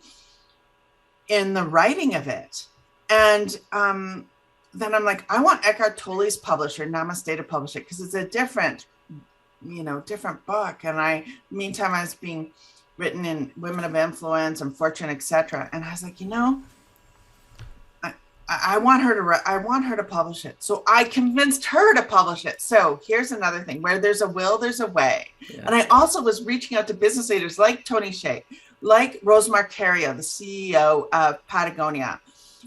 the writing of it. And then I'm like, I want Eckhart Tolle's publisher, Namaste, to publish it, because it's a different book. And meantime, I was being written in Women of Influence and Fortune, etc. And I was like, I want her to publish it. So I convinced her to publish it. So here's another thing: where there's a will, there's a way. Yeah. And I also was reaching out to business leaders like Tony Hsieh, like Rose Marcario, the CEO of Patagonia,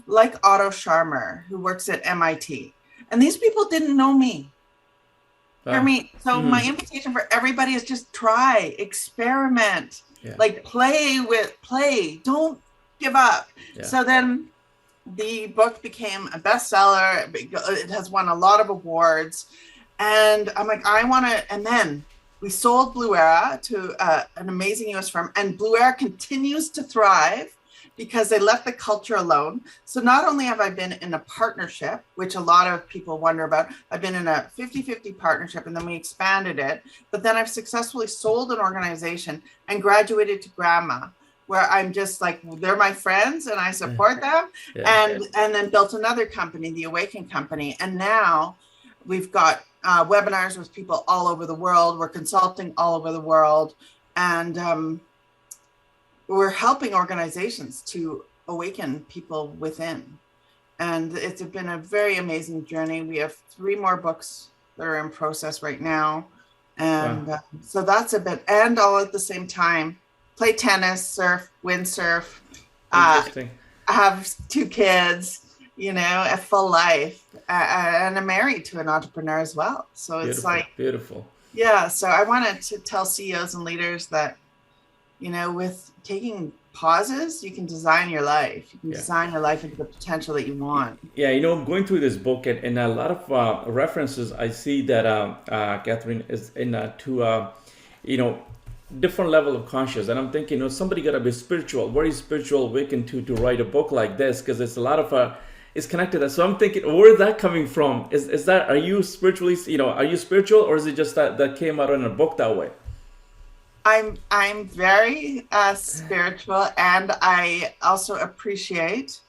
like Otto Scharmer, who works at MIT. And these people didn't know me. I mean, so my invitation for everybody is just try, experiment, like play, don't give up. Yeah. So then the book became a bestseller. It has won a lot of awards. And I'm like, I want to, and then we sold BluEra to an amazing US firm, and BluEra continues to thrive because they left the culture alone. So not only have I been in a partnership, which a lot of people wonder about, I've been in a 50-50 partnership, and then we expanded it, but then I've successfully sold an organization and graduated to grandma, where I'm just like, they're my friends and I support them. And then built another company, the Awaken company. And now we've got webinars with people all over the world. We're consulting all over the world. And we're helping organizations to awaken people within. And it's been a very amazing journey. We have 3 more books that are in process right now. And so that's a bit, and all at the same time, play tennis, surf, windsurf, have 2 kids, a full life, and I'm married to an entrepreneur as well. So it's beautiful. Yeah. So I wanted to tell CEOs and leaders that, with taking pauses, you can design your life. You can design your life into the potential that you want. Yeah. I'm going through this book, and a lot of references I see that Catherine is in different level of conscious, and I'm thinking, somebody got to be spiritual, very spiritual, awakened to write a book like this, because it's a lot of it's connected. So I'm thinking, where is that coming from? Is that, are you spiritually, are you spiritual, or is it just that came out in a book that way? I'm very spiritual, and I also appreciate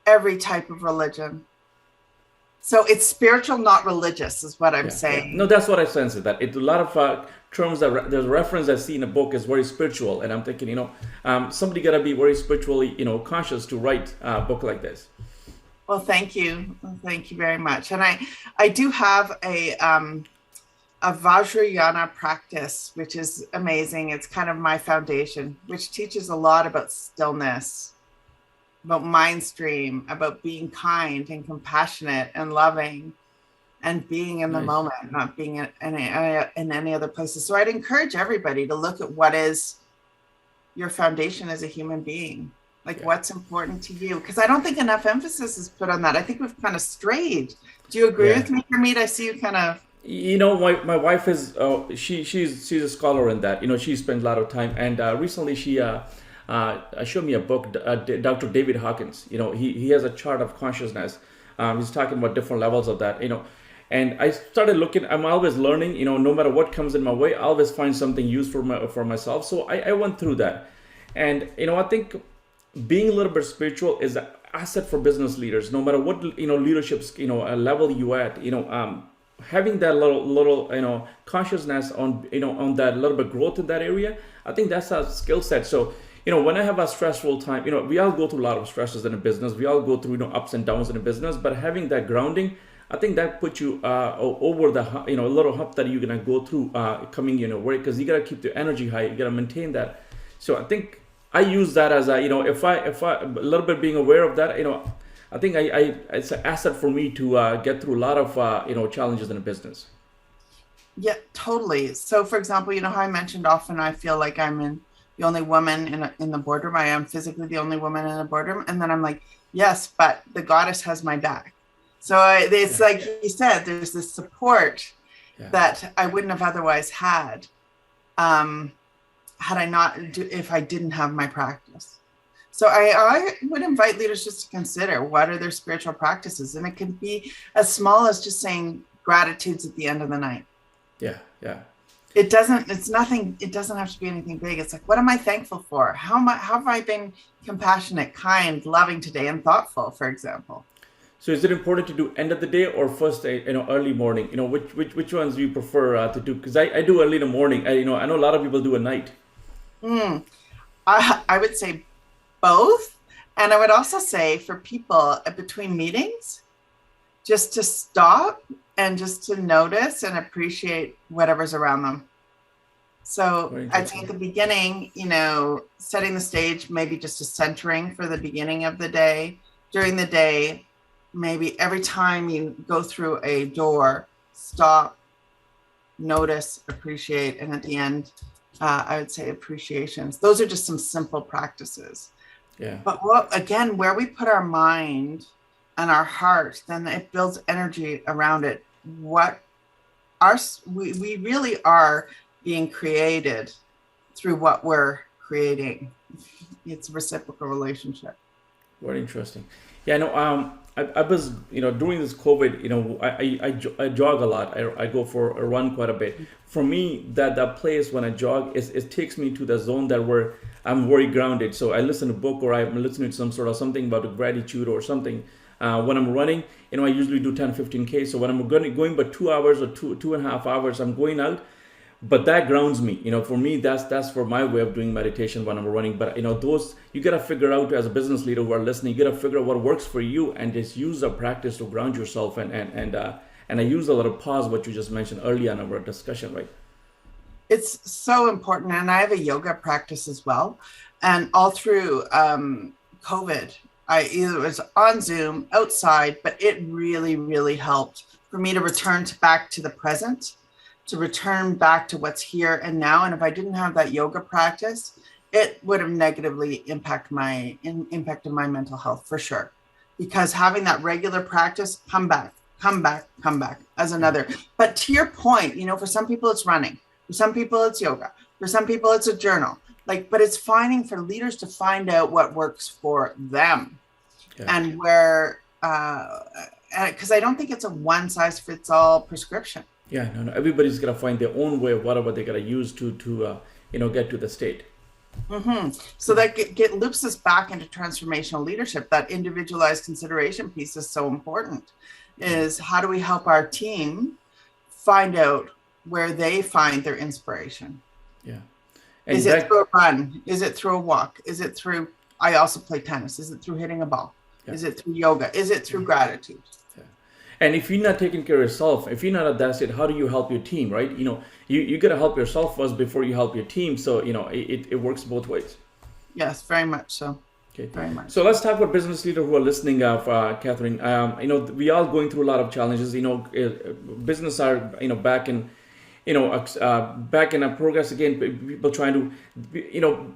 every type of religion. So it's spiritual, not religious, is what I'm saying. No, that's what I sense. That a lot of terms that there's reference I see in a book is very spiritual, and I'm thinking, somebody got to be very spiritually, conscious to write a book like this. Well, thank you very much. And I do have a Vajrayana practice, which is amazing. It's kind of my foundation, which teaches a lot about stillness, about mind stream, about being kind and compassionate and loving, and being in the moment, not being in any other places. So I'd encourage everybody to look at what is your foundation as a human being, like what's important to you. Because I don't think enough emphasis is put on that. I think we've kind of strayed. Do you agree with me, Gurmeet? I see you kind of. My wife is she's a scholar in that. She spends a lot of time, and recently she showed me a book, Dr. David Hawkins. He has a chart of consciousness. He's talking about different levels of that. And I started looking. I'm always learning. No matter what comes in my way, I always find something useful for myself. So I went through that, and I think being a little bit spiritual is an asset for business leaders. No matter what leadership's level you at, having that little consciousness on on that little bit growth in that area, I think that's a skill set. So when I have a stressful time, we all go through a lot of stresses in a business. We all go through ups and downs in a business, but having that grounding, I think that puts you over the little hump that you're gonna go through coming work, because you gotta keep the energy high. You gotta maintain that. So I think I use that as a if I a little bit being aware of that, I think it's an asset for me to get through a lot of challenges in a business. Yeah, totally. So for example, how I mentioned often I feel like I'm the only woman in the boardroom. I am physically the only woman in the boardroom, and then I'm like, yes, but the goddess has my back. So it's like you said, there's this support that I wouldn't have otherwise had, if I didn't have my practice. So I would invite leaders just to consider what are their spiritual practices, and it can be as small as just saying gratitudes at the end of the night. Yeah. It doesn't have to be anything big. It's like, what am I thankful for? How have I been compassionate, kind, loving today, and thoughtful, for example? So is it important to do end of the day or first, early morning? Which ones do you prefer to do? Because I do early in the morning. I know a lot of people do at night. I would say both. And I would also say for people between meetings, just to stop and just to notice and appreciate whatever's around them. So I'd say at the beginning, setting the stage, maybe just a centering for the beginning of the day. During the day, maybe every time you go through a door, stop, notice, appreciate, and at the end, I would say appreciations. Those are just some simple practices. Yeah. But where we put our mind and our heart, then it builds energy around it. We really are being created through what we're creating. It's a reciprocal relationship. Very interesting. Yeah, I was, during this COVID, I jog a lot. I go for a run quite a bit. For me, that place when I jog, it takes me to the zone where I'm very grounded. So I listen to a book, or I'm listening to something about gratitude or something. When I'm running, I usually do 10, 15K. So when I'm going by 2 hours or two and a half hours, I'm going out. But that grounds me. For me, that's for my way of doing meditation when I'm running. But those you gotta figure out as a business leader who are listening. You gotta figure out what works for you and just use a practice to ground yourself. And I use a lot of pause, what you just mentioned earlier in our discussion, right? It's so important, and I have a yoga practice as well. And all through COVID, I either was on Zoom, outside, but it really, really helped for me to return back to the present, to return back to what's here and now. And if I didn't have that yoga practice, it would have negatively impacted my mental health for sure. Because having that regular practice, come back as another. But to your point, for some people it's running, for some people it's yoga, for some people it's a journal. But it's for leaders to find out what works for them. Yeah. And where, because I don't think it's a one size fits all prescription. Yeah, no. Everybody's gonna find their own way of whatever they gotta use to get to the state. Mm-hmm. So that loops us back into transformational leadership. That individualized consideration piece is so important. Is how do we help our team find out where they find their inspiration? Yeah. And is it through a run? Is it through a walk? Is it through? I also play tennis. Is it through hitting a ball? Yeah. Is it through yoga? Is it through gratitude? And if you're not taking care of yourself, if you're not at that state, how do you help your team, right? You got to help yourself first before you help your team. So, it works both ways. Yes, very much so. Okay. Very much. So let's talk about business leaders who are listening, Catherine. We all going through a lot of challenges. Business are, back in progress again. People trying to,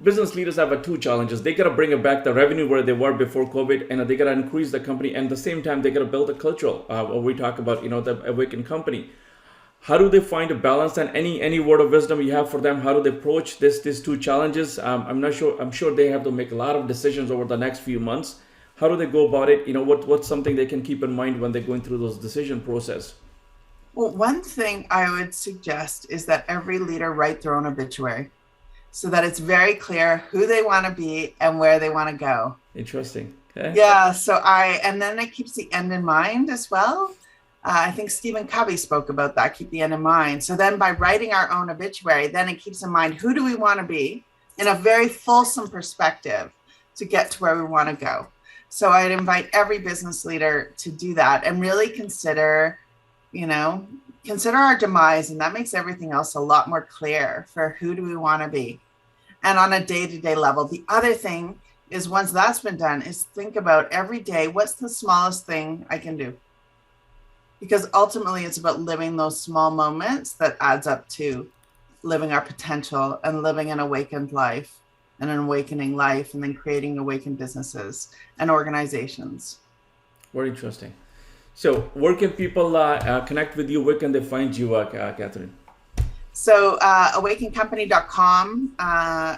business leaders have two challenges. They got to bring back the revenue where they were before COVID, and they got to increase the company. And at the same time, they got to build a cultural. What we talk about, the Awaken company. How do they find a balance? And any word of wisdom you have for them? How do they approach these two challenges? I'm not sure. I'm sure they have to make a lot of decisions over the next few months. How do they go about it? What's something they can keep in mind when they're going through those decision process? Well, one thing I would suggest is that every leader write their own obituary so that it's very clear who they want to be and where they want to go. Interesting. Okay. Yeah. And then it keeps the end in mind as well. I think Stephen Covey spoke about that, keep the end in mind. So then by writing our own obituary, then it keeps in mind who do we want to be in a very fulsome perspective to get to where we want to go. So I'd invite every business leader to do that and really consider our demise. And that makes everything else a lot more clear for who do we want to be. And on a day-to-day level, the other thing is once that's been done is think about every day, what's the smallest thing I can do? Because ultimately it's about living those small moments that adds up to living our potential and living an awakened life and an awakening life, and then creating awakened businesses and organizations. Very interesting. So where can people connect with you? Where can they find you, Catherine? So awakencompany.com.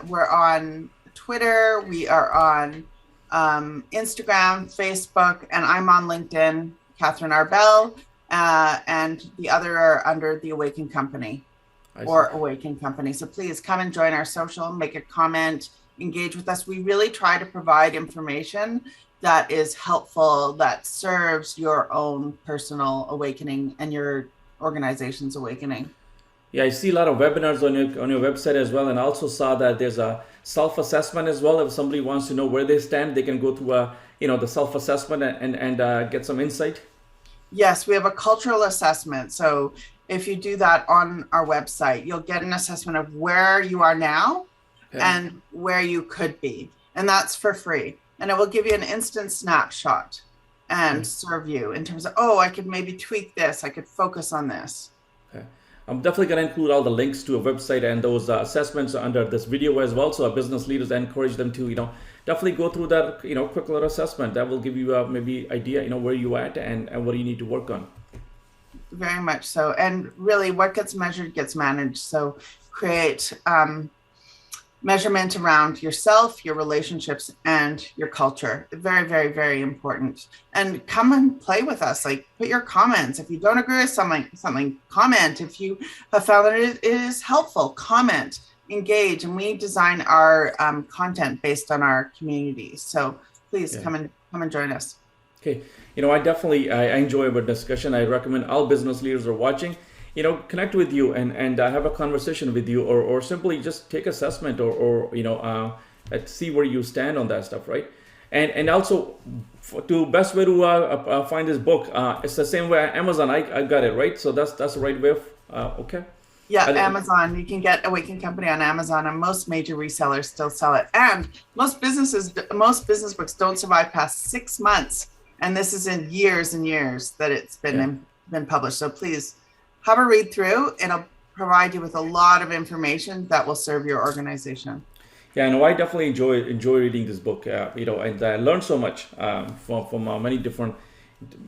We're on Twitter. We are on Instagram, Facebook, and I'm on LinkedIn, Catherine Arbel. And the other are under the Awaken Company or Awaken Company. So please come and join our social, make a comment, engage with us. We really try to provide information that is helpful, that serves your own personal awakening and your organization's awakening. Yeah, I see a lot of webinars on your website as well, and I also saw that there's a self-assessment as well. If somebody wants to know where they stand, they can go to the self-assessment and get some insight. Yes, we have a cultural assessment. So if you do that on our website, you'll get an assessment of where you are now and where you could be. And that's for free. And it will give you an instant snapshot and serve you in terms of, I could maybe tweak this. I could focus on this. Okay. I'm definitely going to include all the links to a website and those assessments under this video as well. So our business leaders, I encourage them to, definitely go through that, quick little assessment. That will give you maybe idea, where you at and what you need to work on. Very much so. And really what gets measured gets managed. So create measurement around yourself, your relationships, and your culture. Very, very, very important. And come and play with us. Like, put your comments. If you don't agree with something, comment. If you have found that it is helpful, comment, engage. And we design our content based on our communities. So please come and join us. Okay. I enjoy our discussion. I recommend all business leaders who are watching, connect with you and have a conversation with you, or simply just take assessment or see where you stand on that stuff, right? And also, to best way to find this book, it's the same way Amazon. I got it right, so that's the right way. Okay. Yeah, Amazon. You can get Awaken Company on Amazon, and most major resellers still sell it. And most business books don't survive past 6 months, and this is in years and years that it's been published. So please have a read through. It'll provide you with a lot of information that will serve your organization. Yeah, no, I definitely enjoy reading this book. And I learned so much from many different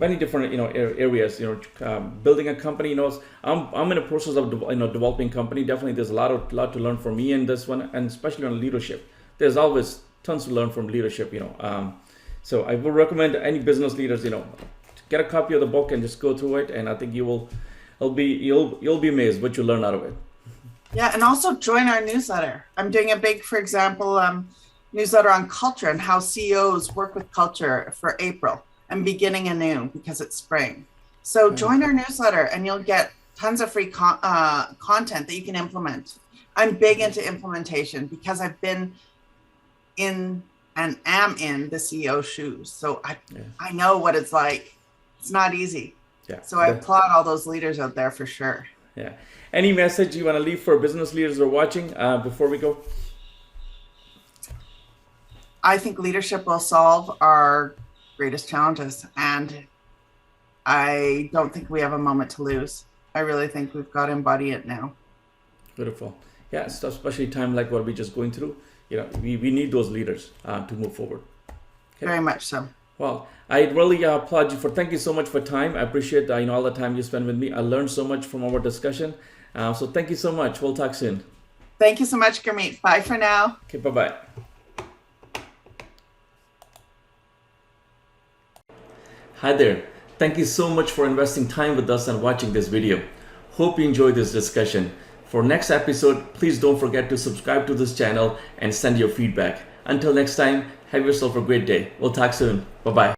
areas. Building a company. I'm in a process of developing a company. Definitely, there's a lot to learn from me in this one, and especially on leadership. There's always tons to learn from leadership. So I would recommend any business leaders, get a copy of the book and just go through it, and I think you'll be amazed what you learn out of it. Yeah, and also join our newsletter. I'm doing a big, for example, newsletter on culture and how CEOs work with culture for April. I'm beginning anew because it's spring. So join our newsletter and you'll get tons of free content that you can implement. I'm big into implementation because I've been in and am in the CEO shoes. So I know what it's like. It's not easy. Yeah. So I applaud all those leaders out there for sure. Yeah. Any message you want to leave for business leaders who are watching before we go? I think leadership will solve our greatest challenges, and I don't think we have a moment to lose. I really think we've got to embody it now. Beautiful. Yeah, especially time like what we're just going through. We need those leaders to move forward. Okay. Very much so. Well, I really applaud you thank you so much for time. I appreciate all the time you spend with me. I learned so much from our discussion. So thank you so much. We'll talk soon. Thank you so much, Gurmeet. Bye for now. Okay, bye-bye. Hi there. Thank you so much for investing time with us and watching this video. Hope you enjoyed this discussion. For next episode, please don't forget to subscribe to this channel and send your feedback. Until next time, have yourself a great day. We'll talk soon. Bye-bye.